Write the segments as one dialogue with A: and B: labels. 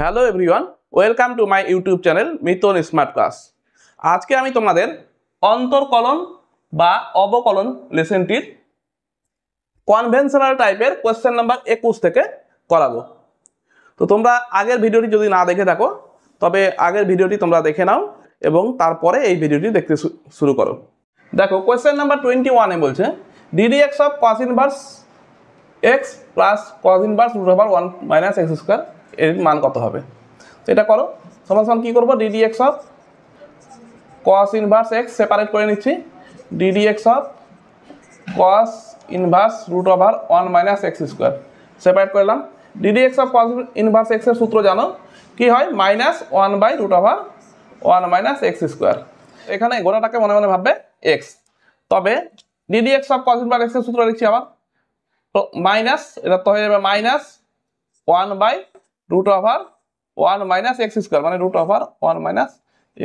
A: Hello everyone, welcome to my YouTube channel Mitan smart class. আজকে আমি তোমাদের অন্তর্কলন বা অবকলন লেসনটির কনভেনশনাল টাইপের কোয়েশ্চেন নাম্বার 21 থেকে করাবো। তো তোমরা আগের ভিডিওটি যদি না দেখে থাকো তবে আগের ভিডিওটি তোমরা দেখে নাও এবং তারপরে এই ভিডিওটি দেখতে শুরু করো। দেখো কোয়েশ্চেন নাম্বার 21 বলছে ddx of cos inverse x plus cos inverse √1 minus x square এর মান কত হবে। তো এটা করো, সমান কি করব, ddx of cos inverse x separate করে নিচ্ছি, ddx of cos inverse √1 minus x square separate করলাম। ddx of cos inverse x এর সূত্র জানো কি হয়, -1/√1 মাইনাস x স্কয়ার। এখানে গোটাটাকে মনে মনে ভাববে x, তবে ddx of cos inverse x এর সূত্র লিখছি আবার, তো মাইনাস এটা তো হয়ে যাবে -1/√1 মাইনাস x স্কয়ার, মানে √1 মাইনাস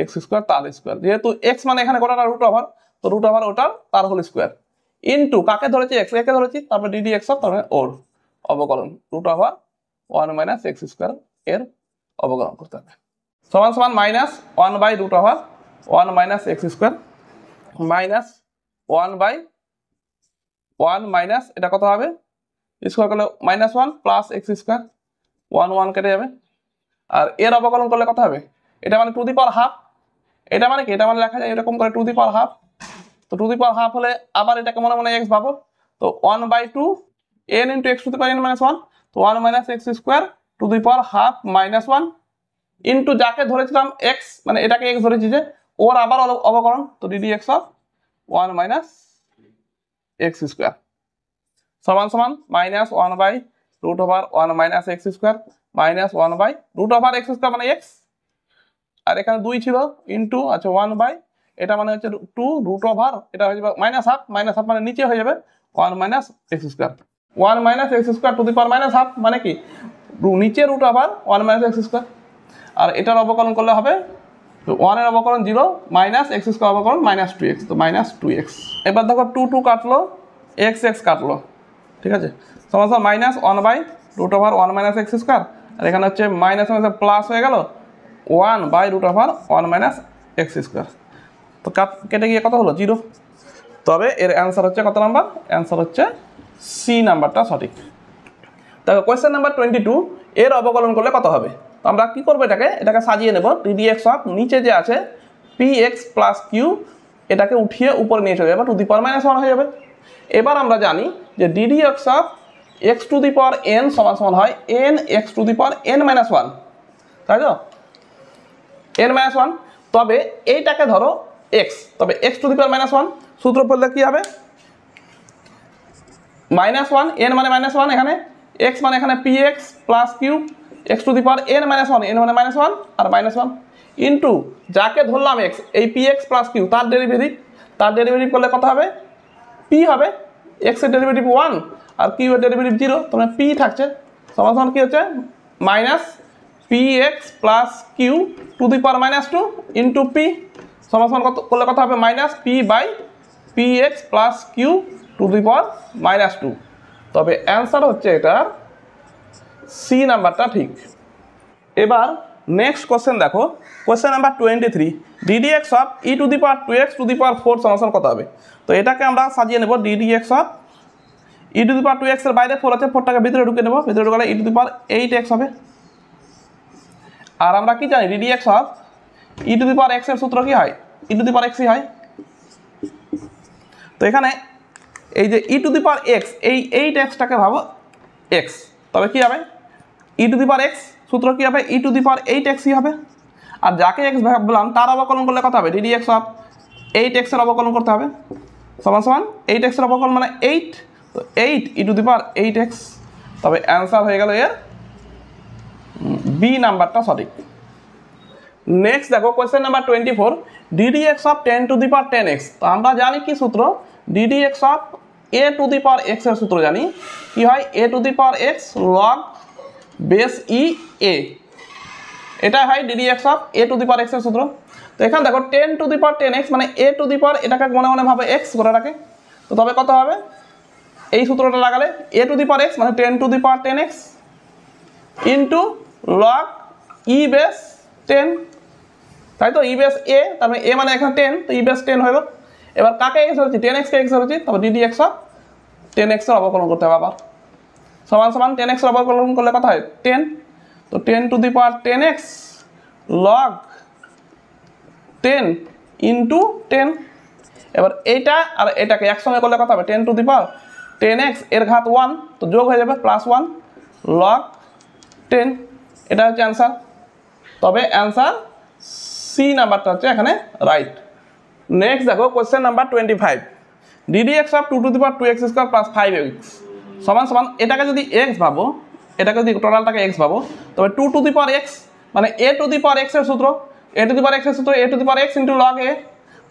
A: x স্কয়ার তার স্কয়ার। যেহেতু x মানে এখানে গোটাটা √, তো √, ওটার তার হোল স্কয়ার ইনটু কাকে ধরেছি, x একে ধরেছি, তারপর ddx অফ তারপরে ওর অবকলন √1 মাইনাস x স্কয়ার এর অবকলন করতে হবে, সমান সমান -1/√1 minus x square minus 1/1 minus এটা কত হবে, স্কয়ার করলে -1 প্লাস x স্কয়ার, 1 কেটে যাবে। আর এর অবকলন করলে কত হবে, এটা মানে টু দি পাওয়ার হাফ, এটা মানে কি, এটা মানে লেখা যায় এরকম করে টু দি পাওয়ার হাফ। তো টু দি পাওয়ার হাফ হলে আবার এটাকে মনে মনে x ভাবো, তো 1/2 n into x to the power n minus 1, তো 1 minus x square to the power half minus 1 into যাকে ধরেছিলাম x, মানে এটাকে x ধরেছি যে ওর আবার অবকলন, তো ddx of 1 minus x square সমান সমান -1/√1 minus x square minus 1/√x square মানে x, আর এখানে 2 ছিল ইনটু আচ্ছা 1 এটা মানে হচ্ছে 2√, এটা হয়ে যাবে -1/2, -1/2 মানে নিচে হয়ে যাবে 1 minus x square, 1 minus x square to the power -1/2 মানে কি নিচে √1 মাইনাস x স্কয়ার। আর এটার অবকলন করলে হবে 1 এর অবকলন 0 মাইনাস x স্কয়ার অবকলন -2x, তো -2x। এবার দেখো 2 কাটলো, x কাটলো, ঠিক আছে, সমান সমান -1/√1 মাইনাস x স্কয়ার, আর এখানে হচ্ছে মাইনাস মাইনাস প্লাস হয়ে গেল 1/√1 মাইনাস x স্কয়ার, তো কেটে গিয়ে কত হলো 0। তবে এর অ্যান্সার হচ্ছে কত নাম্বার, অ্যান্সার হচ্ছে সি নাম্বারটা সঠিক। দেখো কোয়েশ্চেন নাম্বার 22 এর অবকলন করলে কত হবে। তো আমরা কি করবো, এটাকে সাজিয়ে নেব, ddx অফ নিচে যে আছে px প্লাস কিউ এটাকে উঠিয়ে উপরে নিয়ে চলে যাবে, টু দি পাওয়ার -1 হয়ে যাবে। এবার আমরা জানি যে ddx of x to the power n সমান সমান হয় n x to the power n-1, তাই তো n-1, তবে এইটাকে ধরো x, তবে x টু দি পাওয়ার -1 সূত্র পড়লে কি হবে, -1 n মানে -1, এখানে x মানে এখানে px plus q x to the power n-1, n মানে -1 আর -1 ইনটু যাকে ধরলাম x, এই px প্লাস কিউ তার ডেরিভেটিভ করলে কত হবে, p হবে, x এর ডেরিভেটিভ 1 আর কিউ এর ডেরিভেটিভ 0, তবে p থাকছে, সমান সমান কি হচ্ছে -px plus q to the power -2 into p, সমান সমান করলে কত হবে -p/px plus q to the power -2। তবে অ্যান্সার হচ্ছে এটার সি নাম্বারটা ঠিক। এবার নেক্সট কোশ্চেন দেখো, question number 23 ddx of e to the power 2x two the পাওয়ার 4 সমান কত হবে। তো এটাকে আমরা সাজিয়ে নেব, ddx of e to the power 2x এর বাইরে 4 আছে, 4টাকে ভিতরে ঢুকে নেব, ভিতরে ঢুকালে e to the power 8x হবে। আর আমরা কি জানি ddx of e to the power x এর সূত্র কি হয়, e to the power x হয়। তো এখানে এই যে e to the power x, এই 8xটাকে ভাবো x, তবে কি হবে e to the power x সূত্র কি হবে, e to the power 8x হবে। আর যাকে x ভাবলাম তার অবকলন করলে কত হবে, ddx অফ 8x এর অবকলন করতে হবে, সমান সমান 8x এর অবকলন মানে 8, তো 8 e to the power 8x, তবে অ্যান্সার হয়ে গেল এর বি নাম্বারটা সঠিক। নেক্সট দেখো question number 24 ddx of 10 to the power 10x। তো আমরা জানি কি সূত্র, ddx of a two the power x এর সূত্র জানি কি হয়, a two the power x log base E a, এটা হয় ddx of a two the power x এর সূত্র। তো এখানে দেখো 10 টু দি পাওয়ার 10x মানে a টু দি পাওয়ার, এটাকে মনে মনে ভাবে x করে রাখে, তো তবে কত হবে, এই সূত্রটা লাগালে a two the power x মানে 10 to the power 10x into log E base 10, তাই তো ই বেস এ, তার মানে এ মানে এখানে 10, তো ই বেস 10 হলো। এবার কাকে এক্স ধরেছি, 10x কে এক্স ধরেছি, তারপর ডিডি এক্স অফ 10x এর অবকলন করতে হবে আবার, সমান সমান 10x এর অবকলন করলে কত হয় 10, তো 10 to the power 10x log 10 into 10। এবার এইটা আর এটাকে একসঙ্গে করলে কত হবে 10 টু দি পাওয়ার 10x এর ঘাত 1, তো যোগ হয়ে যাবে +1 লগ 10, এটা হচ্ছে অ্যান্সার। তবে অ্যান্সার সি নাম্বারটা হচ্ছে এখানে রাইট। নেক্সট দেখো question number 25, ddx of 2 two the power 2x square plus 5x সমান সমান, এটাকে যদি x ভাবো, এটাকে যদি টোটালটাকে x ভাবো, তবে 2 টু দি পাওয়ার x মানে a two the power x এর সূত্র, a two the power x এর সূত্র a two the power x into log a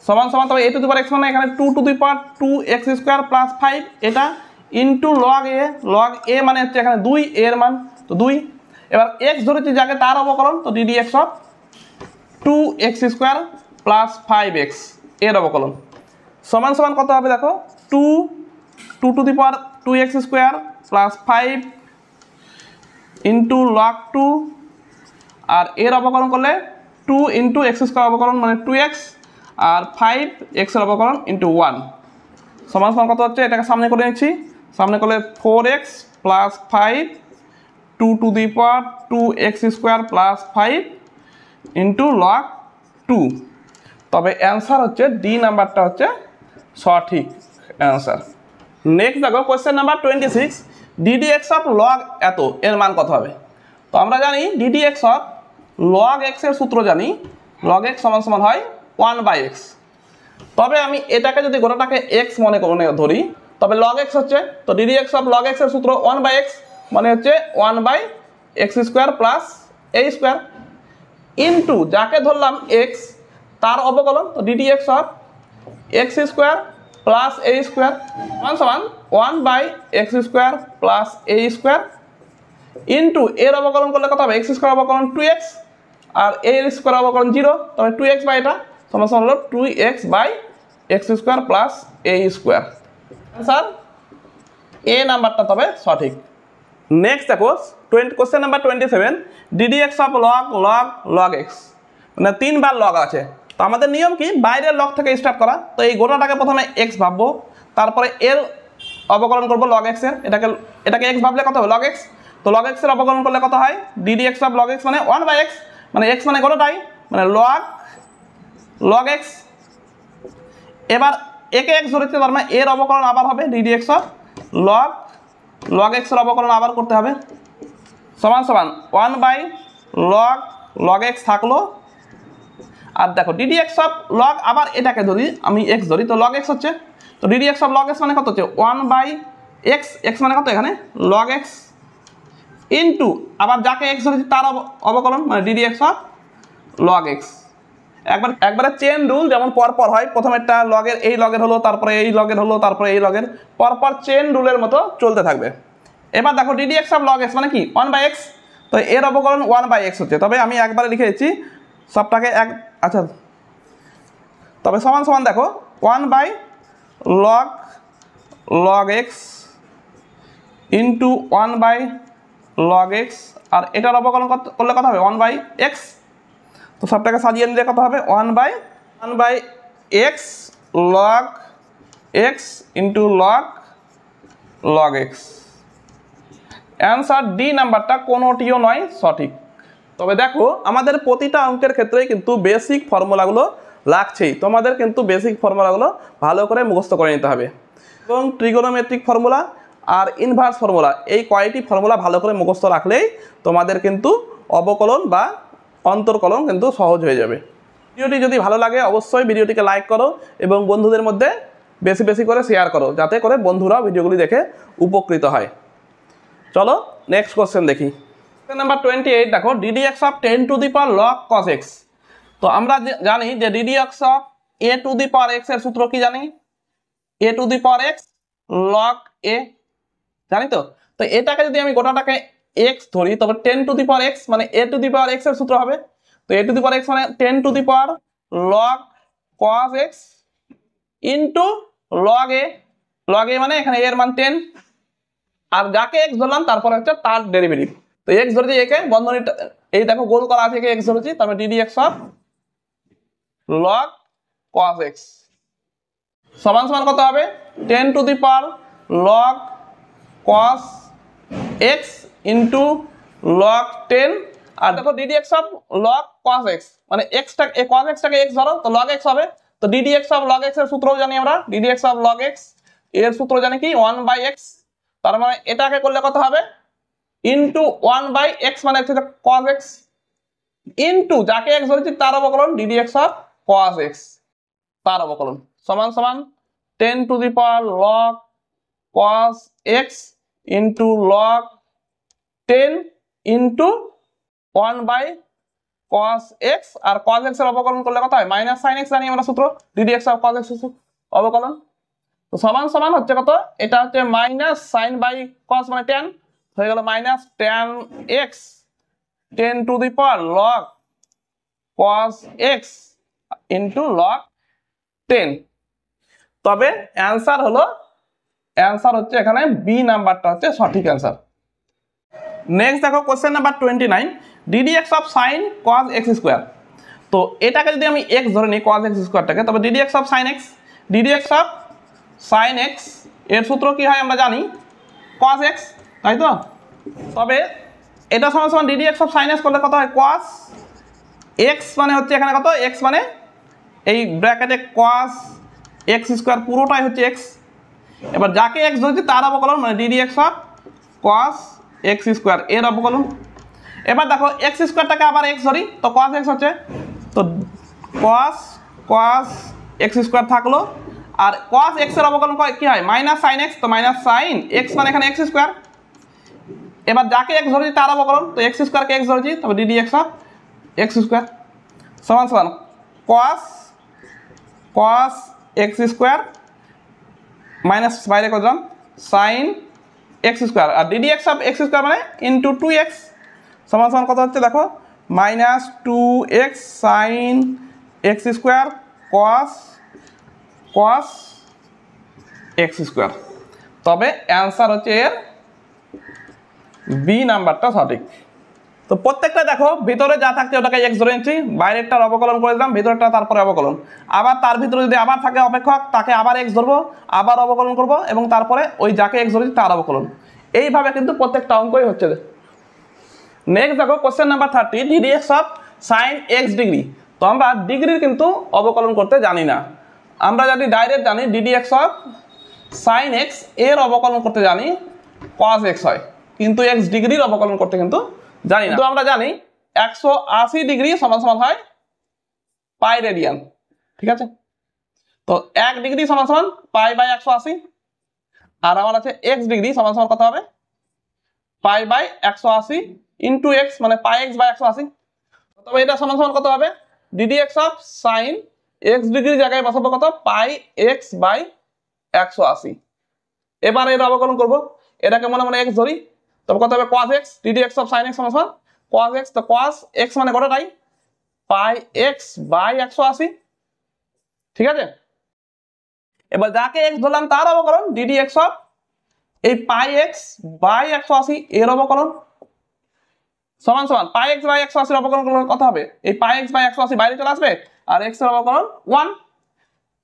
A: সমান সমান, তবে a two the power x মানে এখানে 2 two the power 2x square plus 5 এটা ইনটু log a মানে হচ্ছে এখানে 2, a এর মান তো 2। এবার x ধরেছি যাকে তার অবকলন, তো ddx of 2x square plus 5x এর অবকলন সমান সমান কত হবে দেখো, 2 two the power 2x square plus 5 into log 2, আর এর অবকলন করলে 2 ইন্টু এক্স স্কয়ার অবকলন মানে 2x, আর 5x এর অবকলন ইন্টু 1 সমান সমান কত হচ্ছে, এটাকে সামনে করে নিচ্ছি, সামনে করলে 4x plus 5 2 two the power 2x square plus 5 into log 2। তবে অ্যান্সার হচ্ছে ডি নাম্বারটা হচ্ছে সঠিক অ্যান্সার। নেক্সট দেখো question number 26, ddx of log এত এর মান কত হবে। তো আমরা জানি ddx অফ লগ x এর সূত্র জানি, লগ x সমান সমান হয় 1/x। তবে আমি এটাকে যদি গোটাটাকে x মনে ধরি, তবে লগ x হচ্ছে, তো ddx অফ লগ x এর সূত্র 1/x মানে হচ্ছে 1/x square plus a square into যাকে ধরলাম x তার অবকলন, তো ddx of x square plus a square সমান সমান 1/x square plus a square into এর অবকলন করলে কত হবে, x স্কয়ার অবকলন 2x আর a স্কয়ার অবকলন 0, তবে 2x বাই এটা সমান সমান হলো 2x/x square plus a square. Answer A নাম্বারটা তবে সঠিক। নেক্সট দেখো question number 27, ddx of log x মানে 3 বার লগ আছে, তো আমাদের নিয়ম কি বাইরের লগ থেকে স্টার্ট করা, তো এই গোটাটাকে প্রথমে x ভাববো, তারপরে এর অবকলন করবো লগ x এর, এটাকে x ভাবলে কত হবে লগ x, তো লগ x এর অবকলন করলে কত হয় ddx অফ লগ x মানে 1/x মানে x মানে গোটাটাই মানে লগ x। এবার একে x ধরেছে, তার মানে এর অবকলন আবার হবে ddx অফ লগ x এর অবকলন আবার করতে হবে সমান সমান 1/লগ x থাকলো, আর দেখো ddx অফ লগ আবার এটাকে ধরি আমি x ধরি, তো লগ x হচ্ছে, তো ddx অফ লগ x মানে কত হচ্ছে 1/x, x মানে কত এখানে লগ x ইনটু আবার যাকে x ধরেছি তার অবকলন মানে ddx অফ লগ x। একবারে চেন রুল যেমন পরপর হয়, প্রথমেরটা লগের এই লগের হলো, তারপরে এই লগের হলো, তারপরে এই লগের, পরপর চেন রুলের মতো চলতে থাকবে। এবার দেখো ddx অফ লগ x মানে কি 1/x, তো এর অবকলন 1/x হচ্ছে, তবে আমি একবারে লিখে দিচ্ছি সবটাকে এক, আচ্ছা তবে সমান সমান দেখো 1/লগ x ইন্টু 1/লগ x, আর এটার অবকলন করলে কত হবে 1/x, তো সবটাকে সাজিয়ে নিলে কত হবে 1/x log x into log x। Answer D নাম্বারটা কোনোটিও নয় সঠিক। তবে দেখো আমাদের প্রতিটা অঙ্কের ক্ষেত্রেই কিন্তু বেসিক ফর্মুলাগুলো লাগছেই, তোমাদের কিন্তু বেসিক ফর্মুলাগুলো ভালো করে মুখস্থ করে নিতে হবে, এবং ট্রিগোনোমেট্রিক ফর্মুলা আর ইনভার্স ফর্মুলা এই কয়টি ফর্মুলা ভালো করে মুখস্থ রাখলেই তোমাদের কিন্তু অবকলন বা অন্তর্কলন কিন্তু সহজ হয়ে যাবে। ভিডিওটি যদি ভালো লাগে অবশ্যই ভিডিওটিকে লাইক করো এবং বন্ধুদের মধ্যে বেশি বেশি করে শেয়ার করো, যাতে করে বন্ধুরাও ভিডিওগুলি দেখে উপকৃত হয়। চলো নেক্সট কোশ্চেন দেখি। কোশ্চেন নাম্বার 28 দেখো ddx of 10 to the power log cos x। তো আমরা জানি যে ddx of a two the power x এর সূত্র কি জানি, a two the power x log a, জানি তো। তো এটাকে যদি আমি গোটাটাকে x ধরি, তবে 10 টু দি পাওয়ার x মানে a two the power x এর সূত্র হবে, তো a two the power x মানে 10 to the power log cos x into log a মানে এখানে a এর মান 10, আর যাকে x ধরলাম তারপর হচ্ছে তার ডেরিভেটিভ, তো x ধরে দিয়ে একে বন্ধনী এই দেখো গোল করা আছে এক্স ধরেছি, তারপরে DD x of log cos x সমান সমান কত হবে 10 to the power log cos x into log 10 আর দেখো d d x of log cos x মানে এক্সটা কস এক্সটাকে এক্স ধরো তো লগ এক্স হবে। তো d d x of log x এর সূত্রও জানি আমরা, DD x of log x এর সূত্র জানি কি 1/x, তার মানে এটাকে করলে কত হবে ইনটু 1/x মানে হচ্ছে cos x ইনটু যাকে x ধরেছি তার অবকলন d d x of cos x তার অবকলন সমান সমান 10 to the power log cos x into log 10 into 1/cos x আর cos x এর অবকলন করলে কত হয় মাইনাস sin x জানি আমরা সূত্র DD x of cos x অবকলন। তো সমান সমান হচ্ছে কত এটা হচ্ছে মাইনাস সাইন বাই কস মানে tan হয়ে গেল minus tan x 10 to the power log cos x into log 10। তবে অ্যানসার হচ্ছে এখানে বি নাম্বারটা হচ্ছে সঠিক অ্যানসার। নেক্সট দেখো question number 29 DD x of sign cos x square. তো এটাকে যদি আমি x ধরে নিই cos x স্কয়ারটাকে তবে d d x of sign x DD x of sin x এর সূত্র কি হয় আমরা জানি cos x তাই তো। তবে এটা সমান সমান DD x of sin x করলে কত হয় cos x মানে হচ্ছে এখানে কত x মানে এই ব্র্যাকেটে cos x স্কয়ার পুরোটাই হচ্ছে x, এবার যাকে x ধরেছি তার অবকলন মানে DD x of cos x square এর অবকলন। এবার দেখো x স্কয়ারটাকে আবার x ধরি তো cos x হচ্ছে তো cos x স্কয়ার থাকলো আর cos x এর অবকলন কি হয় মাইনাস sin x তো মাইনাস sin x মানে এখানে x স্কয়ার। এবার যাকে x ধরেছি তার অবকলন তো x স্কয়ারকে x ধরেছি তবে d d x of x square সমান সমান cos x স্কয়ার মাইনাস বাইরে করলাম sin x স্কয়ার আর DD x of x square মানে ইনটু 2x সমান সমান কত হচ্ছে দেখো minus 2x sin x square cos x square. তবে অ্যান্সার হচ্ছে এর বি নাম্বারটা সঠিক। তো প্রত্যেকটা দেখো ভিতরে যা থাকছে ওটাকে x ধরে নিচ্ছি, বাইরেরটার অবকলন করে দিলাম, ভিতরেরটা তারপরে অবকলন, আবার তার ভিতরে যদি আবার থাকে অপেক্ষক তাকে আবার x ধরবো আবার অবকলন করব এবং তারপরে ওই যাকে x ধরেছি তার অবকলন, এইভাবে কিন্তু প্রত্যেকটা অঙ্কই হচ্ছে। নেক্সট দেখো question number 30 DD x of sign x degree. তো আমরা ডিগ্রির কিন্তু অবকলন করতে জানি না, আমরা যদি ডাইরেক্ট জানি DD x of sign x এর অবকলন করতে জানি cos x হয়, কিন্তু x ডিগ্রির অবকলন করতে কিন্তু জানি না। তো আমরা জানি 180 ডিগ্রি সমান সমান হয় পাই রেডিয়ান, ঠিক আছে। তো 1 ডিগ্রি সমান সমান পাই বাই 180 আর আমার আছে x ডিগ্রি সমান সমান কত হবে পাই বাই 180 ইনটু x মানে পাই x বাই 180। তবে এটা সমান সমান কত হবে d d x of sign x degree জায়গায় বসাবো কত পাই x বাই 180। এবার এর অবকলন করব, এটাকে মনে মনে x ধরি তবে কত হবে cos x DD x of sign x সমান সমান cos x তো cos x মানে কতটাই পাই x বাই 180, ঠিক আছে। এবার যাকে x ধরলাম তার অবকলন ডিডি এক্স অফ এই পাই x বাই 180 এর অবকলন সমান সমান পাই x বাই 180 এর অবকলন করলে কত হবে এই পাই x বাই 180 বাইরে চলে আসবে আর x এর অবকলন 1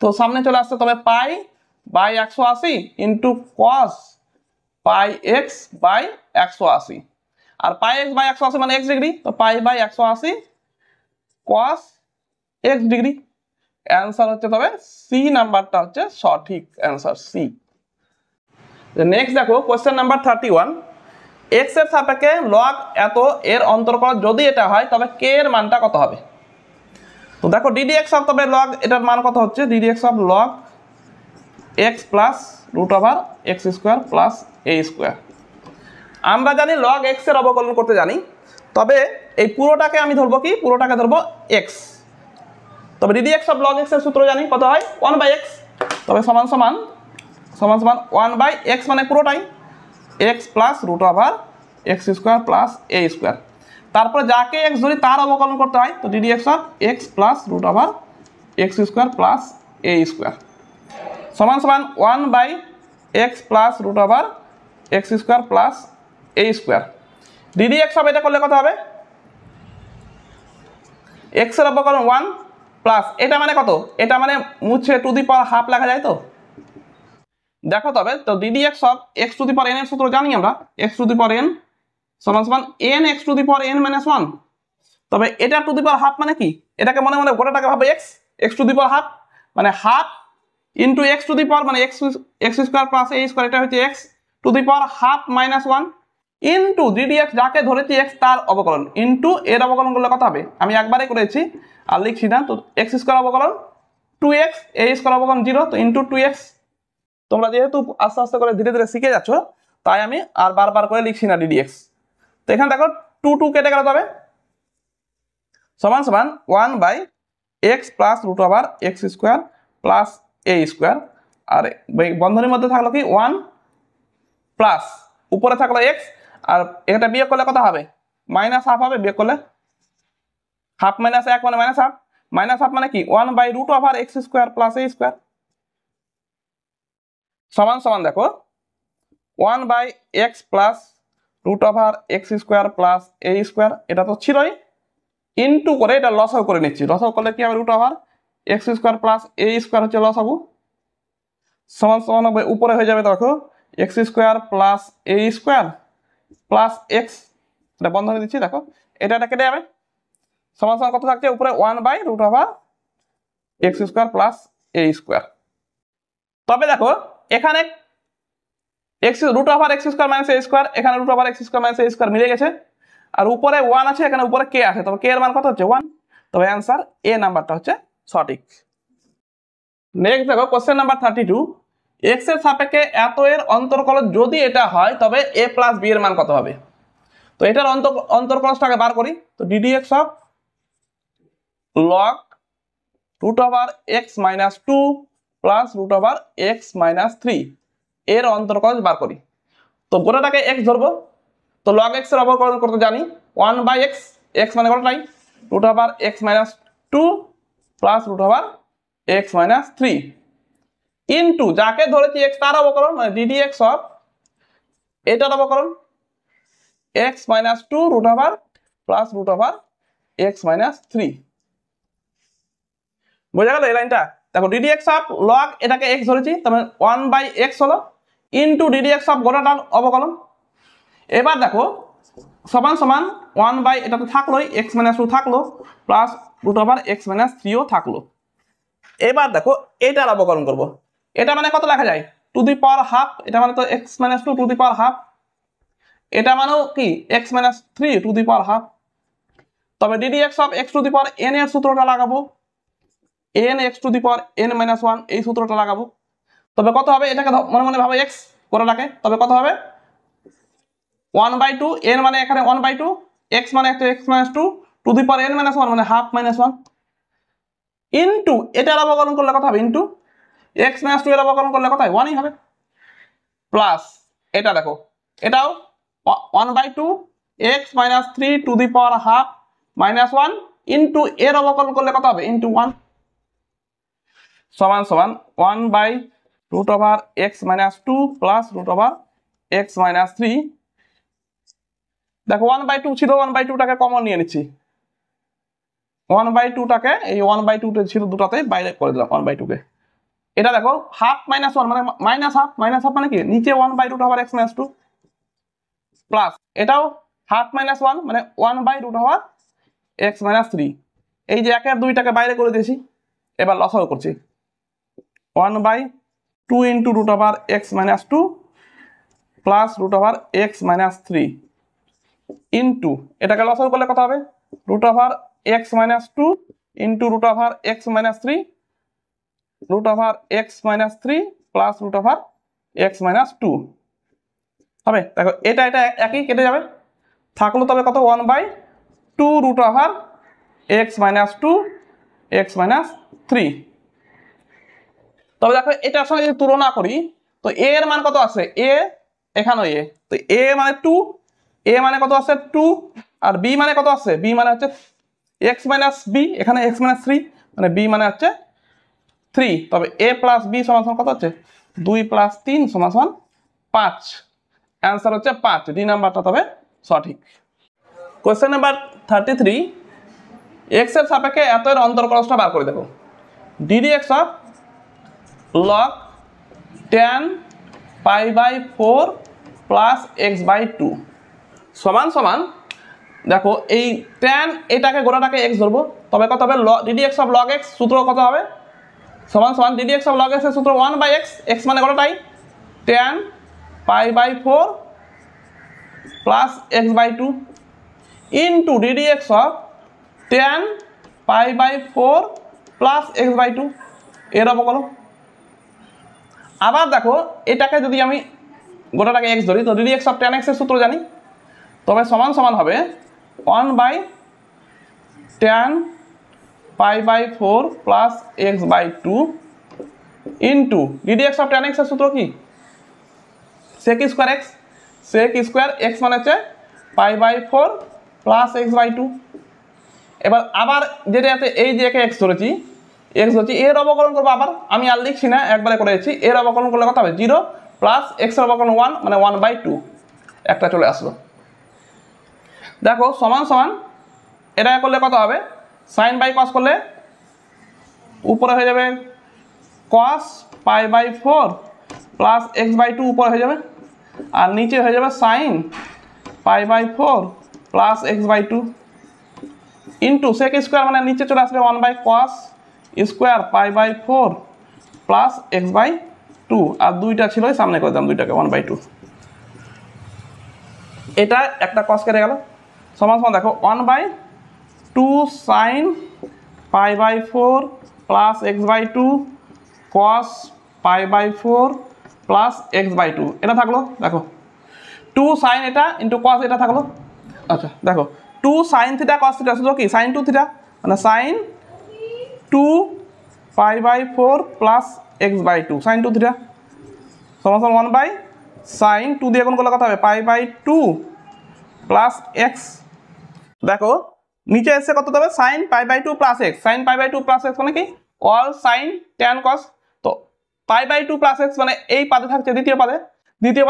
A: তো সামনে চলে আসছে, তবে pi by 180 into cos pi x by 180 আর পাই x বাই 180 মানে x ডিগ্রি তো pi by 180 cos x degree. Answer হচ্ছে তবে সি নাম্বারটা হচ্ছে সঠিক অ্যান্সার সি। নেক্সট দেখো কোশ্চেন নাম্বার 31 x এর সাপেক্ষে log এত এর অন্তর্কল যদি এটা হয় তবে k এর মানটা কত হবে। তো দেখো ডিডি এক্স অফ তবে log এটার মান কত হচ্ছে d d x of log x plus root over x square plus a square. আমরা জানি log x এর অবকলন করতে জানি, তবে এই পুরোটাকে আমি ধরবো কি পুরোটাকে ধরবো x, তবে d d x of log x এর সূত্র জানি কত হয় 1/x তবে সমান সমান 1/x মানে পুরোটাই x plus root over x square plus a square. তারপরে যাকে x ধরি তার অবকলন করতে হয় তো d d x of x plus root over x square plus a square সমান সমান 1/x plus root over x square plus a square. D d x of এটা করলে কত হবে এক্স এর অবকলন 1 প্লাস এটা মানে কত, এটা মানে মুছে টু দি পাওয়ার হাফ লেখা যায়। তো দেখো তবে তো ddx of x to the power n এর সূত্র জানি আমরা, x to the power n সমান সমান n x to the power n minus 1। তবে এটা টু দি পাওয়ার হাফ মানে কি, এটাকে মনে মনে গোটাটাকে ভাবে x to the power half মানে half into x to the power মানে x square plus a square, এটা হচ্ছে x to the power half minus 1 into ddx যাকে ধরেছি এক্স তার অবকলন ইন্টু এর অবকলন করলে কত হবে, আমি একবারে করেছি আর লিখছি না। তো এক্স স্কোয়ার অবকলন 2x, এ স্কোয়ার অবকলন 0, তো ইন্টু 2x। তোমরা যেহেতু আস্তে আস্তে করে ধীরে ধীরে শিখে যাচ্ছ তাই আমি আর বারবার করে লিখছি না ddx। তো এখানে দেখো 2 কেটে গেল, তবে সমান সমান 1 by x plus root over x square plus a square, আর বন্ধনীর মধ্যে থাকলো কি 1 প্লাস উপরে থাকলো এক্স, আর এটা বিয়োগ করলে কত হবে, মাইনাস হাফ হবে। বিয়োগ করলে হাফ মাইনাস 1 মানে মাইনাস হাফ, মাইনাস হাফ মানে কি 1 by root over x square plus a square সমান সমান দেখো 1 by x plus root over x square plus a square, এটা তো ছিলই, ইন্টু করে এটা লসাগু করে নিচ্ছি। লসাগু করলে কি হবে, root over x square plus a square হচ্ছে লসাগু, সমান সমান হবে উপরে হয়ে যাবে দেখো x square plus a square plus x, এটা বন্ধনী দিচ্ছি দেখো এটা কেটে যাবে, সমান সমান কত থাকছে উপরে 1 by root over x square plus a square. তবে দেখো এখানে x root over x square minus a square, এখানে root over x square minus a square মিলে গেছে, আর উপরে 1 আছে, এখানে উপরে কে আছে, তবে কে এর মান কত হচ্ছে 1, তবে অ্যান্সার এ নাম্বারটা হচ্ছে সঠিক। নেক্সট দেখো কোশ্চেন নাম্বার 32, এক্স এর সাপেক্ষে এত এর অন্তর্কলজ যদি এটা হয় তবে এ প্লাস বি এর মান কত হবে। তো এটার অন্তর্কলজটাকে বার করি। তো ddx of log root over x minus 2 plus root over x minus 3 এর অন্তর্কলজ বার করি। তো গোটাটাকে এক্স ধরবো, তো লগ এক্স এর অবকলন করতে জানি 1 বাই এক্স, এক্স মানে গোটাটাই root over x minus 2 plus root over x minus 3 into যাকে ধরেছি এক্স তার অবকলন মানে ddx অফ এটার অবকলন x minus 2 root over plus root over x minus 3। বোঝা গেল এই লাইনটা? দেখো ddx অফ লগ এটাকে এক্স ধরেছি, তবে 1 বাই এক্স হলো ইন্টু ddx অফ গোটাটার অবকলন। এবার দেখো সমান সমান 1 বাই এটা তো থাকলোই, এক্স মাইনাস 2 থাকলো plus root over x minus 3ও থাকলো। এবার দেখো এটার অবকলন করব, এটা মানে কত লেখা যায় টু দি পাওয়ার হাফ, এটা মানে তো x minus 2 two the power half, এটা মানেও কি x minus 3 to the power half. তবে ddx of x to the power n এর সূত্রটা লাগাবো, n x to the power n minus 1 এই সূত্রটা লাগাবো। তবে কত হবে, এটাকে মনে মনে ভাবে এক্স করে রাখে, তবে কত হবে 1 বাই 2, n মানে এখানে 1 বাই 2, x মানে একটা x minus 2 two the power n minus 1 মানে হাফ মাইনাস 1 ইন্টু এটার অবকলন করলে কত হবে, ইন্টু x মাইনাস 2 এর অবকলন করলে কত হয় 1ই হবে, প্লাস এটা দেখো এটাও 1 by 2 x minus 3 to the power half minus 1 into এর অবকলন করলে কত হবে, ইন্টু 1 সমান সমান 1 by root over x minus 2 plus root over x minus 3। দেখো 1 বাই 2 ছিল, 1 বাই 2 টাকে কমন নিয়ে নিচ্ছি, 1 বাই 2 টাকে এই 1 বাই 2 ছিল দুটাতে বাইরে করে দিলাম 1 বাই 2 কে। এটা দেখো হাফ মাইনাস 1 মানে মাইনাস হাফ মানে কি নিচে 1 by root over x minus 2 plus এটাও হাফ মাইনাস 1 মানে 1 by root over x minus 3। এই যে 1 আর 2 টাকে বাইরে করে দিয়েছি, এবার লসাগু করছি 1 by 2 into root over x minus 2 plus root over x minus 3 into এটাকে লসাগু করলে কত হবে, root over x minus 2 into root over x minus 3 root over x minus 3 plus root over x minus 2 হবে। দেখো এটা একই কেটে যাবে, থাকলো তবে কত 1 by 2 root over x minus 2 x minus 3। তবে দেখো এটার সঙ্গে যদি তুলনা করি তো এ এর মান কত আছে, এ এখানেও এ, তো এ মানে 2, এ মানে কত আছে 2, আর বি মানে কত আছে, বি মানে হচ্ছে এক্স মাইনাস বি, এখানে এক্স মাইনাস 3 মানে বি মানে হচ্ছে 3। তবে এ প্লাস বি সমান সমান কত হচ্ছে 2 প্লাস 3 সমান সমান 5, অ্যান্সার হচ্ছে 5, ডি নাম্বারটা তবে সঠিক। কোয়েশ্চেন নাম্বার 33, এক্স এর সাপেক্ষে এত এর অন্তর্কলসটা বার করে দেবো। D d x of log tan π/4 plus x by two সমান সমান দেখো এই tan এটাকে গোটাটাকে এক্স ধরবো, তবে কত হবে d d x of log x সূত্র কত হবে সমান সমান DD x of log x এর সূত্র 1/x, এক্স মানে গোটাটাই tan π/4 plus x by two into DD x of tan π/4 plus x by two এর অবকলন। আবার দেখো এটাকে যদি আমি গোটাটাকে এক্স ধরি তো d d x of tan x এর সূত্র জানি, তবে সমান সমান হবে 1/tan π/4 plus x by two into DD x of tan x এর সূত্র কি sec square x, sec square x মানে হচ্ছে π/4 প্লাস এক্স বাই টু। এবার আবার যেটাতে এই যে এক্স ধরেছি এর অবকলন করবো, আবার আমি আর লিখছি না একবারে করে দিচ্ছি, এর অবকলন করলে কত হবে 0 প্লাস এক্স এর অবকলন 1 মানে 1/2 একটা চলে আসলো। দেখো সমান সমান এটা করলে কত হবে সাইন বাই কস করলে উপরে হয়ে যাবে cos π/4 plus x by two উপরে হয়ে যাবে, আর নিচে হয়ে যাবে sine π/4 plus x by two into sec square মানে নিচে চলে আসবে 1/cos square π/4 plus x by two, আর দুইটা ছিল সামনে করে দিলাম দুইটাকে 1/2। এটা একটা কস কেটে গেল, সমান সমান দেখো 1/2 sine π/4 plus x by two cos π/4 plus x by two এটা থাকলো। দেখো 2 সাইন এটা ইন্টু কস এটা থাকলো। আচ্ছা দেখো 2 সাইন থিটা কস থিটা শুধু কি সাইন 2 থিটা মানে sine 2 π/4 plus x by two sine 2 theta সমান সমান 1 বাই সাইন 2 দিয়ে গুণ করলে কত হবে π/2 প্লাস এক্স। দেখো নিচে এসে কত হবে sine π/2 plus x, sine π/2 plus x মানে কি অল সাইন ট্যান কস, তো π/2 প্লাস এক্স মানে এই পাদে থাকছে দ্বিতীয়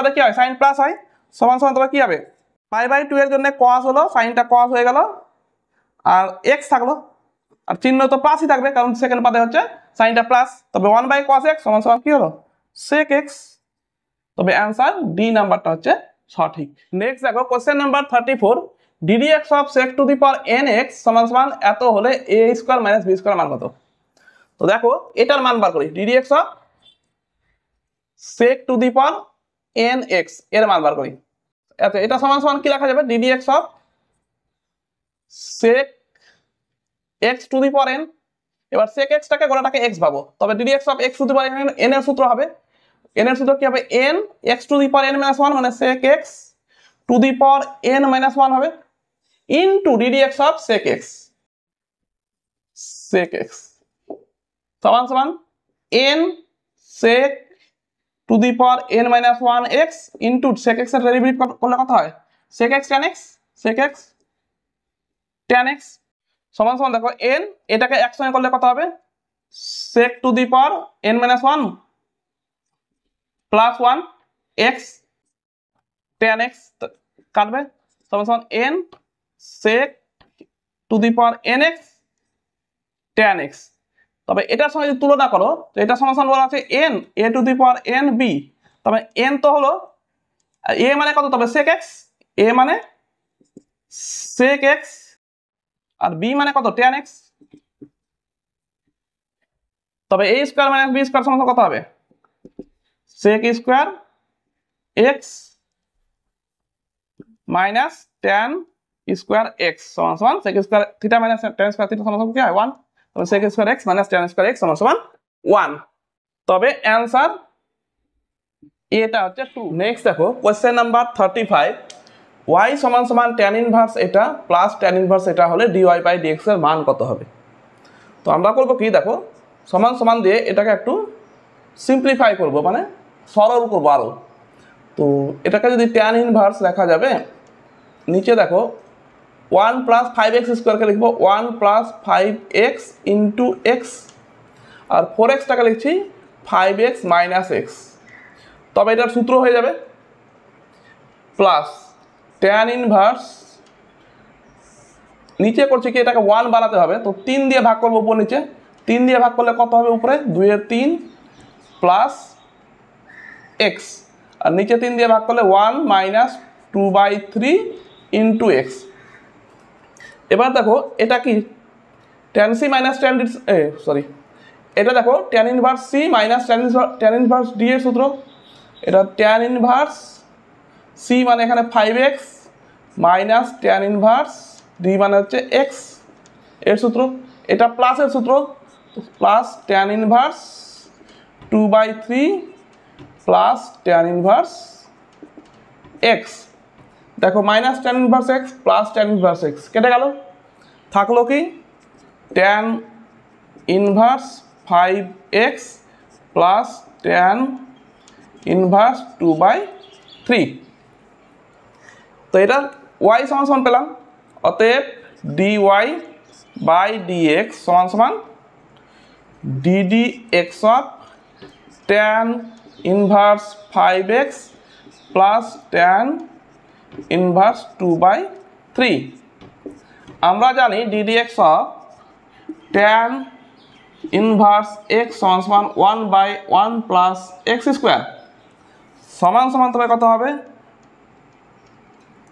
A: পাদে কি হয় সাইন প্লাস হয়, সমান সমান তবে কি হবে π/2 এর জন্য কস হলো সাইনটা কস হয়ে গেল আর এক্স থাকলো, আর চিহ্ন তো প্লাসই থাকবে কারণ সেকেন্ড পাদে হচ্ছে সাইনটা প্লাস, তবে 1/cos x সমান সমান কি হলো sec x, তবে অ্যান্সার ডি নাম্বারটা হচ্ছে সঠিক। নেক্সট দেখো question number 34 DD x of sec two the power nx সমান সমান এত হলে a square minus b square মান কত। তো দেখো এটার মান বার করি DD x of sec two the power nx এর মান বার করি। আচ্ছা এটা সমান সমান কি লেখা যাবে d d x of sec x to the power n, এবার sec x টাকে গোটাটাকে x পাবো, তবে d d x of x to the power n এর সূত্র হবে n এর সূত্র কি হবে n x to the power n - 1 মানে sec x to the power n - 1 হবে into DD x of sec x সমান সমান n sec two the power n - 1 x into sec x এর ডেরিভেটিভ করলে কত হয় sec x tan x সমান সমান দেখো n এটাকে এক সঙ্গে করলে কত হবে sec two the power n - 1 plus 1 x tan x কাটবে সমান সমান n sec two the power nx tan x, তবে এটার সঙ্গে যদি তুলনা করো তো এটা সমান সমান বলা আছে n a two the power n b, তবে n তো হলো a মানে কত, তবে sec x a মানে sec x আর b মানে কত tan x, তবে a square minus b square সমান কত হবে sec square x minus tan square x সমান সমান sec square theta minus tan square theta সমান কি হয় 1, তবে sec square x minus tan square x সমান সমান 1, তবে অ্যানসার এটা হচ্ছে 2। নেক্সট দেখো কোশ্চেন নাম্বার 35 y সমান সমান tan ইনভার্স এটা প্লাস tan ইনভার্স এটা হলে dy বাই dx এর মান কত হবে। তো আমরা করব কি দেখো সমান সমান দিয়ে এটাকে একটু সিম্পলিফাই করব মানে সরল করব আরো। তো এটাকে যদি tan ইনভার্স লেখা যাবে নিচে দেখো 1 প্লাস 5x স্কোয়ারকে লিখবো 1 প্লাস 5x ইন্টু এক্স আর 4x টাকে লিখছি 5x মাইনাস এক্স, তবে এটার সূত্র হয়ে যাবে প্লাস tan ইনভার্স নিচে করছি কি এটাকে 1 বানাতে হবে, তো 3 দিয়ে ভাগ করবো উপর নিচে। 3 দিয়ে ভাগ করলে কত হবে উপরে 2 এর 3 প্লাস এক্স, আর নিচে 3 দিয়ে ভাগ করলে 1 মাইনাস 2/3 ইন্টু এক্স। এবার দেখো এটা কি tan c minus tan d, sorry এটা দেখো tan inverse c minus tan inverse d এর সূত্র। এটা tan ইনভার্স c মানে এখানে 5x minus tan inverse d মানে হচ্ছে x এর সূত্র। এটা প্লাসের সূত্র, plus tan inverse 2/3 plus tan inverse x। দেখো minus tan inverse x plus tan inverse x কেটে গেল, থাকলো কি tan inverse 5x plus tan inverse 2/3। তো এটা y সমান সমান পেলাম, অতএব dy বাই dx সমান সমান ddx of tan inverse 5x plus tan inverse 2/3। আমরা জানি ddx of tan inverse x সমান সমান 1/1 প্লাস x স্কোয়ার সমান সমান তবে কত হবে,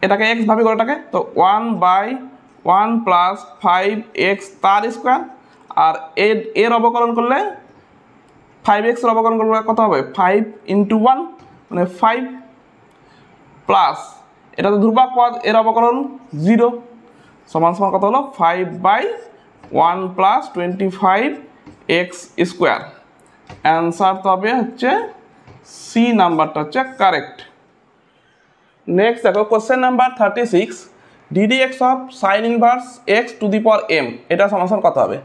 A: এটাকে x ভাবি গোটাটাকে, তো 1/1 প্লাস 5x তার স্কোয়ার, আর এর অবকলন করলে 5x এর অবকলন করলে কত হবে 5 ইন্টু 1 মানে 5 প্লাস এটা তো ধ্রুবক পদ, এর অবকলন 0 সমান সমান কত হলো 5/1 প্লাস 25x স্কোয়ার। অ্যান্সার তবে হচ্ছে সি নাম্বারটা হচ্ছে কারেক্ট। নেক্সট দেখো question number 36, ddx of sign inverse x to the power m এটা সমাধান কত হবে।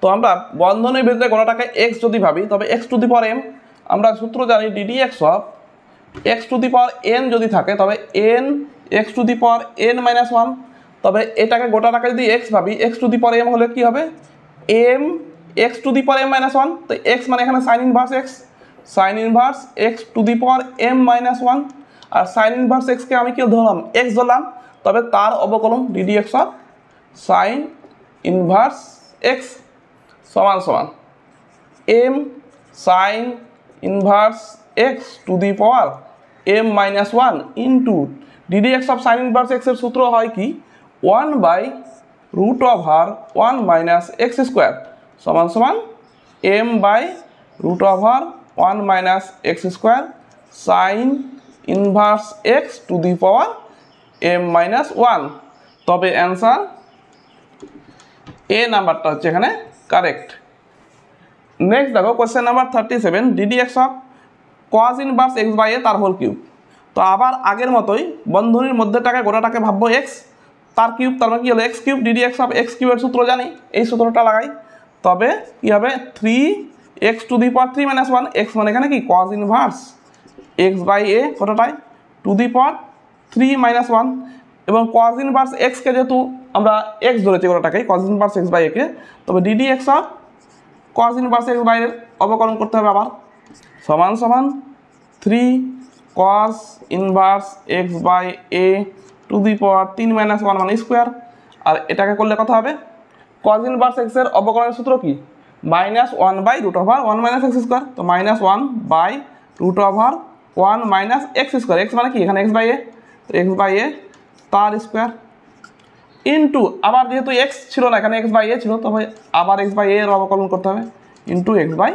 A: তো আমরা বন্ধনের ভিতরে গোটাটাকে x যদি ভাবি তবে x to the power m, আমরা সূত্র জানি ddx of x to the power n যদি থাকে তবে n x to the power n minus 1, তবে এটাকে গোটাটাকে যদি x ভাবি x to the power m হলে কি হবে m x to the power m minus 1, তো x মানে এখানে sine inverse x to the power m minus 1, আর সাইন ইনভার্স x কে আমি কি ধরলাম x ধরলাম, তবে তার অবকলন ddx of sign inverse x সমান সমান m sign inverse x to the power m minus 1 into ddx of sign inverse x এর সূত্র হয় কি 1/√1 মাইনাস x স্কোয়ার সমান সমান m/√1 minus x square sine inverse x to the power m minus 1। তবে answer এ নাম্বারটা হচ্ছে এখানে কারেক্ট। নেক্সট দেখো question number 37, ddx of cos inverse x/a তার হোল কিউব। তো আবার আগের মতোই বন্ধনীর মধ্যেটাকে গোটাটাকে ভাববো x তার কিউব, তার মানে কি হলো x cube, ddx of x কিউবের সূত্র জানি, এই সূত্রটা লাগাই, তবে কি হবে 3x to the power 3 minus 1, x মানে এখানে কি cos ইনভার্স x/a গোটাটাই টু দি পাওয়ার 3 মাইনাস 1, এবং cos ইনভার্স x কে যেহেতু আমরা x ধরেছি গোটাটাকে cos ইনভার্স x/a কে, তবে ddx of cos inverse x/a এর অবকলন করতে হবে আবার সমান সমান 3 cos inverse x/a two the power 3 minus 1 মানে স্কোয়ার, আর এটাকে করলে কত হবে cos ইনভার্স x এর অবকলনের সূত্র কি -1/√1 মাইনাস x স্কোয়ার, তো -1/√1 মাইনাস x স্কোয়ার, x মানে কি এখানে x/a, তো x/a তার স্কোয়ার ইন্টু আবার যেহেতু x ছিল না এখানে x/a ছিল, তবে আবার x/a এর অবকলন করতে হবে ইন্টু x/a,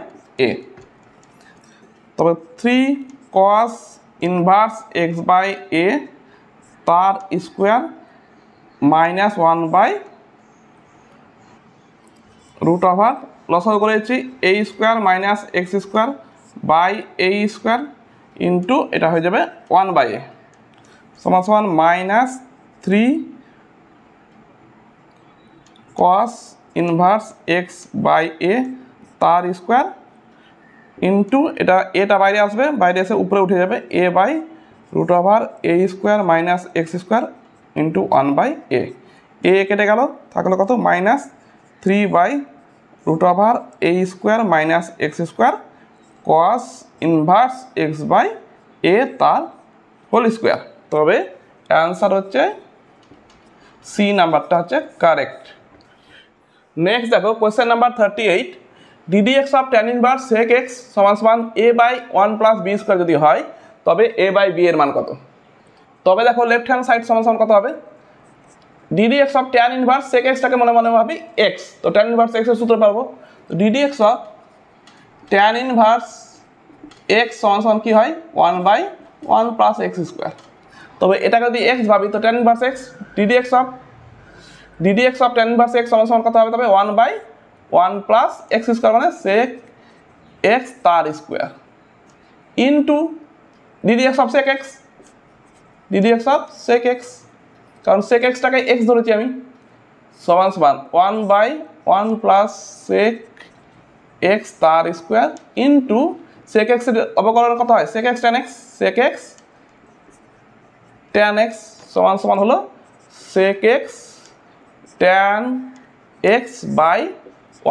A: তবে 3 cos ইনভার্স x/a তার স্কোয়ার -1/√, লসাগু করেছি a square minus x square by a square into এটা হয়ে যাবে 1/a সমান সমান -3 cos ইনভার্স x/a তার স্কোয়ার ইন্টু এটা বাইরে আসবে, বাইরে এসে উপরে উঠে যাবে a/√a square minus x square into 1/a, a কেটে গেল থাকলো কত -3/√a square minus x square cos inverse x/a তার হোল স্কোয়ার। তবে অ্যান্সার হচ্ছে সি নাম্বারটা হচ্ছে কারেক্ট। নেক্সট দেখো question number 38, d d x of tan inverse sec x সমান সমান a by 1 plus b square যদি হয় তবে এ বাই বি এর মান কত? তবে দেখো লেফট হ্যান্ড সাইড সমান সমান কত হবে? D d x of tan inverse sec এক্সটাকে মনে মনে ভাবি এক্স, তো ট্যান ইনভার্স এক্স এর সূত্র পারবো। তো d d x of tan inverse x সমান সমান কি হয় 1 বাই 1 প্লাস এক্স স্কোয়ার। তবে এটাকে যদি এক্স ভাবি তো tan inverse x d d x of tan inverse x সমান সমান কত হবে? তবে 1 বাই 1 প্লাস এক্স স্কোয়ার মানে সেক এক্স তার square into DD x of sec x, d d x of sec x, কারণ সেক এক্সটাকে এক্স ধরেছি আমি, সমান সমান 1 বাই 1 প্লাস সেক এক্স তার স্কোয়ার ইন্টু সেক এক্স এর অবকলন কত হয়? Sec x tan x, sec x tan x সমান সমান হলো sec x tan x by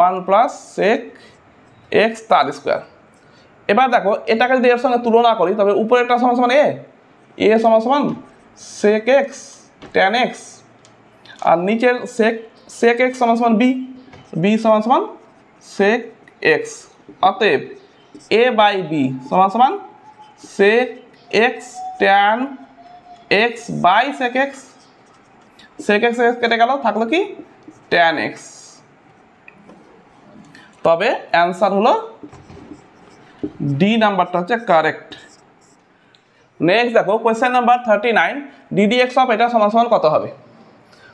A: 1 plus sec x তার স্কোয়ার। এবার দেখো এটাকে যদি এর সঙ্গে তুলনা করি তবে উপরেরটা সমান সমান এ সমান সমান সেক এক্স ট্যান এক্স, আর নিচের সেক এক্স সমান সমান বি সমান সমান সেক এক্স। অতএব এ বাই বি সমান সমান sec x tan x by sec x কেটে গেল, থাকলো কি ট্যান এক্স। তবে অ্যান্সার হলো ডি নাম্বারটা হচ্ছে কারেক্ট। নেক্সট দেখো question number 39, d d x of এটা সমান সমান কত হবে?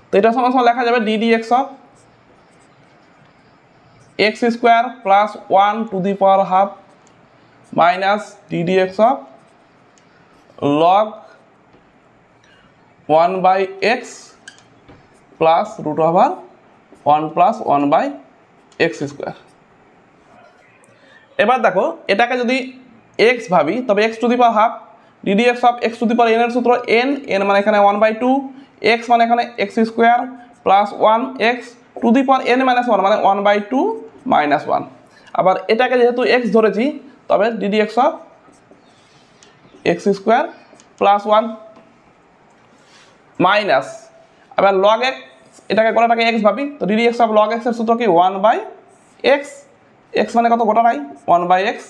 A: তো এটা সমান সমান লেখা যাবে d d x of x square plus 1 to the power half minus d d x of log 1 by x plus root over 1 plus 1 by x square. এবার দেখো এটাকে যদি এক্স ভাবি তবে x to the power half d d x of x to the power n এর সূত্র n মানে এখানে 1/2, এক্স মানে এখানে x square plus 1 x to the power N minus 1 মানে 1/2 মাইনাস 1। আবার এটাকে যেহেতু এক্স ধরেছি তবে d d x of x square plus 1 minus, আবার লগ এক্স এটাকে গোটাটাকে এক্স ভাবি তো d d x of log x এর সূত্র কি 1 বাই এক্স, এক্স মানে কত গোটাটাই 1 by x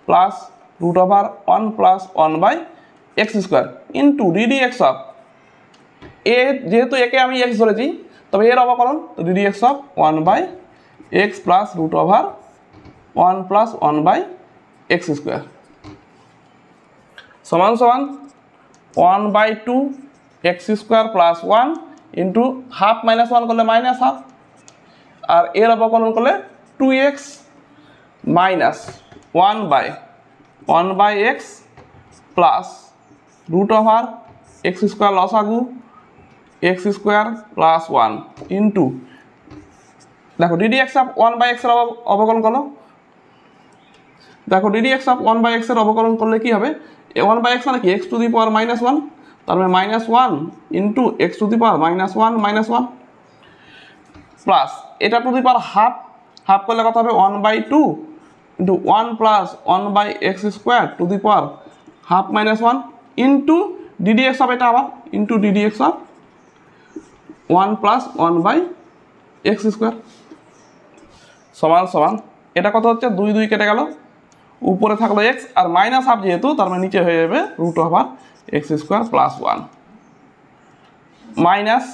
A: plus root over 1 plus 1 by x square into DD x of এ, যেহেতু একে আমি এক্স ধরেছি তবে এর অবকলন তো d d x of 1 by x plus root over 1 plus 1 by x square সমান সমান 1/2 x square plus 1 into half minus 1 করলে মাইনাস হাফ, আর এর অবকলন করলে 2x minus 1 by x plus root over x square লসাগু এক্স স্কোয়ার প্লাস 1 ইন্টু দেখো d d x of 1 by x এর অবকলন করলো, দেখো d d x of 1 by x এর অবকলন করলে কি হবে 1 বাই এক্স মানে কি x to the power minus 1, তার মানে minus 1 into x to the power minus 1 plus এটা টু দি পাওয়ার হাফ করলে কত হবে 1/2 into 1 plus 1 by x square to the power half minus 1 into DD x of এটা আবার into DD x of 1 plus 1 by x square সমান সমান এটা কত হচ্ছে 2 কেটে গেল, উপরে থাকলো এক্স আর মাইনাস হাফ যেহেতু তার মানে নিচে হয়ে যাবে root over x square plus 1 minus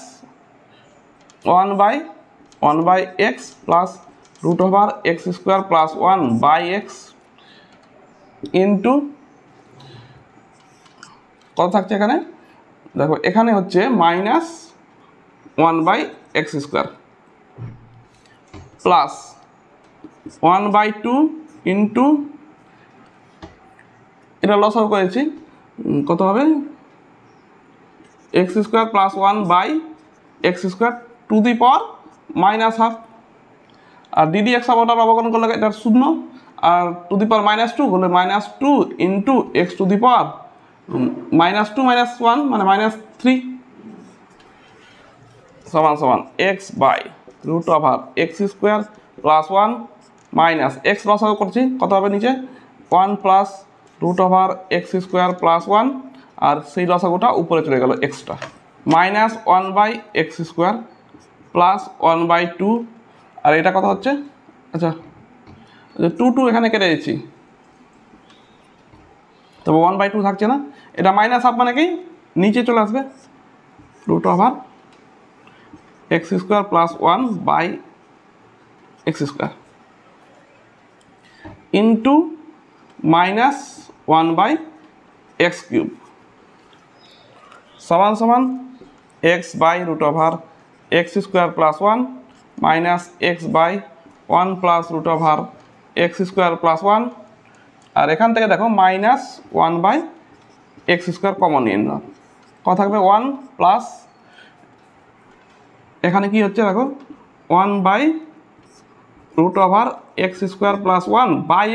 A: 1 by x plus root over x square plus 1 by x into কত থাকছে এখানে দেখো এখানে হচ্ছে minus 1 by x square plus 1/2 into এটা লসাগু করেছি কত হবে x square plus 1 by x square to the power minus half, আর ডিডি এক্স অফটার অবকলন করলে এটা শূন্য আর টু দি পাওয়ার -2 হলে -2 into x to the power -2 -1 মানে -3 সমান সমান x by root over x square plus 1 minus x লসাগু করছি কত হবে নিচে 1 plus root over x square plus 1 আর সেই লসাগুটা উপরে চলে গেল এক্সট্রা মাইনাস 1/x² প্লাস 1/2 আর এটা কত হচ্ছে আচ্ছা 2 এখানে কেটে দিচ্ছি তবে 1/2 থাকছে না এটা মাইনাস হাফ মানে কি নিচে চলে আসবে √x² plus 1/x² into minus 1/x³ সমান সমান x/√x² plus 1 minus x/1 plus √x² plus 1 আর এখান থেকে দেখো মাইনাস 1/x² কমন নিয়ে নিলাম কত থাকবে 1 প্লাস এখানে কি হচ্ছে দেখো 1/√x² প্লাস 1 বাই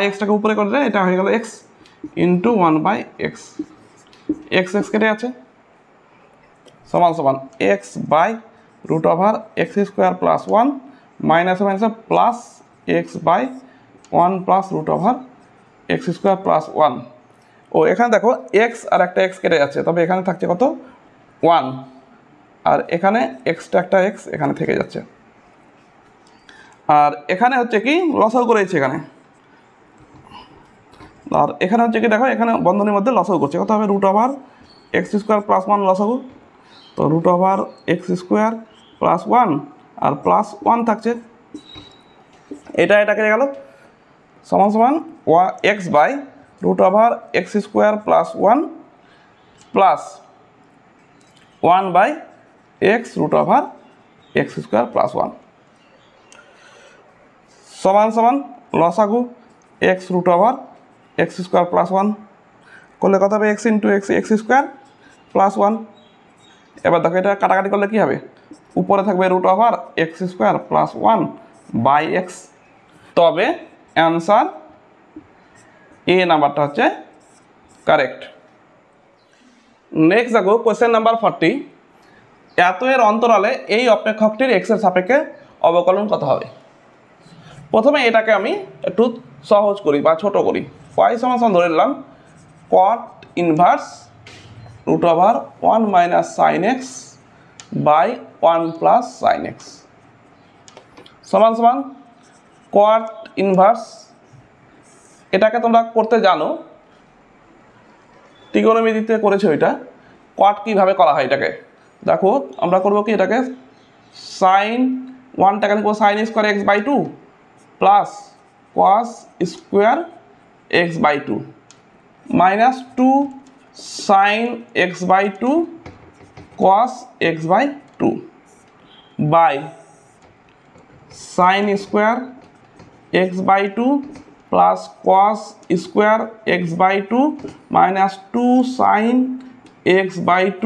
A: এক্সটাকে উপরে করে দেয় এটা হয়ে গেল x ইন্টু 1/x x কেটে আছে সমান সমান x/√x² plus 1 minus minus plus x/1 plus √x² plus 1 ও এখানে দেখো x আর একটা x কেটে যাচ্ছে তবে এখানে থাকছে কত 1 আর এখানে এক্সট্রা একটা x এখানে থেকে যাচ্ছে আর এখানে হচ্ছে কি লসাগু করেছে এখানে আর এখানে হচ্ছে কি দেখো এখানে বন্ধনীর মধ্যে লসাগু করছে কত হবে √x² প্লাস 1 লসাগু তো √x² প্লাস 1 আর প্লাস 1 থাকছে এটা কেটে গেল সমান সমান x/√x² plus 1 plus 1/x√x² plus 1 সমান সমান লসাগু x√x² প্লাস 1 করলে কত হবে x ইন্টু x² প্লাস 1 এবার দেখো এটা কাটাকাটি করলে কি হবে উপরে থাকবে √x² প্লাস 1/x তবে অ্যান্সার এ নাম্বারটা হচ্ছে কারেক্ট নেক্সট দেখো কোয়েশ্চেন নাম্বার 40 এত এর অন্তরালে এই অপেক্ষকটির x এর সাপেক্ষে অবকলন কত হবে প্রথমে এটাকে আমি একটু সহজ করি বা ছোট করি y সমান ধরে নিলাম cot inverse √1 minus sin x by 1 plus sin x সমান সমান cot ইনভার্স এটাকে তোমরা করতে জানো ত্রিকোণমিতিতে করেছো এটা cot কিভাবে করা হয় এটাকে দেখো আমরা করব কি এটাকে sin 1 টাকে লিখব sin square x/2 plus cos square x/2 minus 2 sin x/2 cos x/2 by sin square x/2 plus cos square x/2 minus 2 sin x/2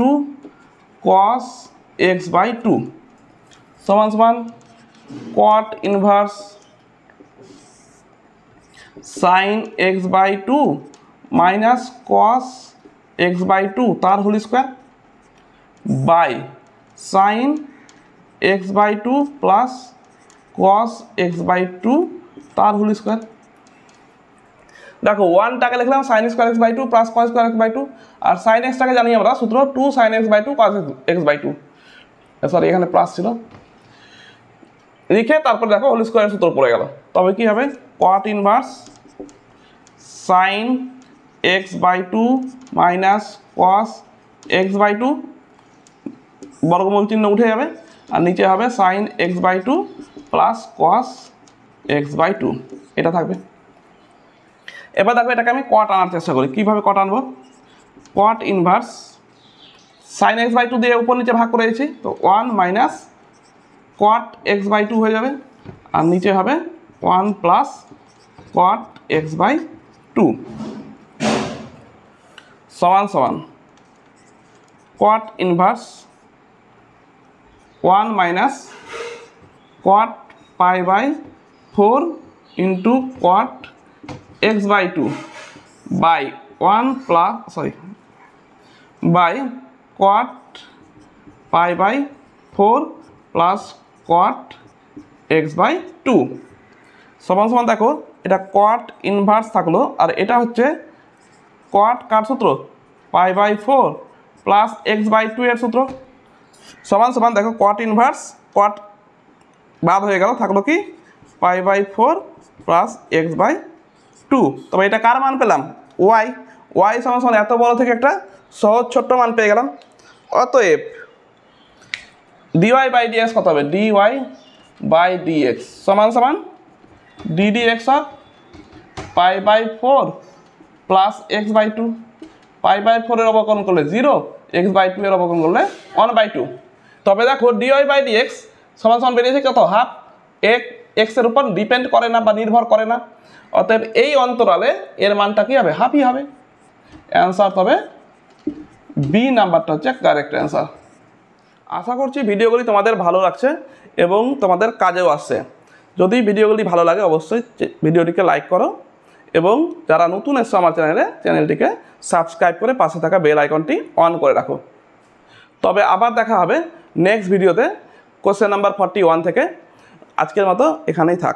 A: cos x/2 সমান সমান cot inverse sin x/2 minus cos x/2 তার whole square by sin x/2 plus cos x/2 তার whole square দেখো 1 টাকে লিখলাম sin square x/2 plus cos square x/2 আর sin x টাকে জানি আমরা সূত্র 2 sin x/2 cos x/2 sorry এখানে প্লাস ছিল লিখে তারপর দেখো হোল স্কয়ারের সূত্র পড়ে গেল তবে কি হবে cot inverse sin x/2 minus cos x/2 বর্গমূল চিহ্ন উঠে যাবে আর নিচে হবে sin x/2 plus cos x/2 এটা থাকবে এবার দেখো এটাকে আমি cot আনার চেষ্টা করি কিভাবে cot আনবো cot ইনভার্স sin x/2 দিয়ে উপর নিচে ভাগ করে দিয়েছি তো 1 মাইনাস cot x/2 হয়ে যাবে আর নিচে হবে 1 প্লাস cot x/2 সমান সমান cot inverse 1 minus cot π/4 into cot x/2 by 1 plus by cot π/4 plus cot x/2 সমান সমান দেখো এটা cot ইনভার্স থাকলো আর এটা হচ্ছে cot কার সূত্র π/4 প্লাস এক্স বাই টু এর সূত্র সমান সমান দেখো কট ইনভার্স কট বাদ হয়ে গেল, থাকলো কি pi by 4 plus x by 2। তবে এটা কার মান পেলাম? ওয়াই। ওয়াই সমান সমান এত বড় থেকে একটা সহজ ছোট্ট মান পেয়ে গেলাম। অতএব ডিওয়াই বাই ডিএক্স কত হবে? ডিওয়াই বাই ডিএক্স সমান সমান DD x of pi by 4 plus x by 2। Pi by 4 এর অবকলন করলে 0, এক্স বাই 2 এর অবকলন করলে 1/2। তবে দেখো ডিওয়াই বাই ডিএক্স সমান সমান বেরিয়েছে কত? হাফ। এক্স এর উপর ডিপেন্ড করে না বা নির্ভর করে না, অতএব এই অন্তরালে এর মানটা কি হবে? হাফই হবে। অ্যান্সার তবে বি নাম্বারটা হচ্ছে কারেক্ট অ্যান্সার। আশা করছি ভিডিওগুলি তোমাদের ভালো লাগছে এবং তোমাদের কাজেও আসছে। যদি ভিডিওগুলি ভালো লাগে অবশ্যই ভিডিওটিকে লাইক করো এবং যারা নতুন এসছো আমার চ্যানেলটিকে সাবস্ক্রাইব করে পাশে থাকা বেল আইকনটি অন করে রাখো। তবে আবার দেখা হবে নেক্সট ভিডিওতে কোশ্চেন নাম্বার 41 থেকে। আজকের মতো এখানেই থাক।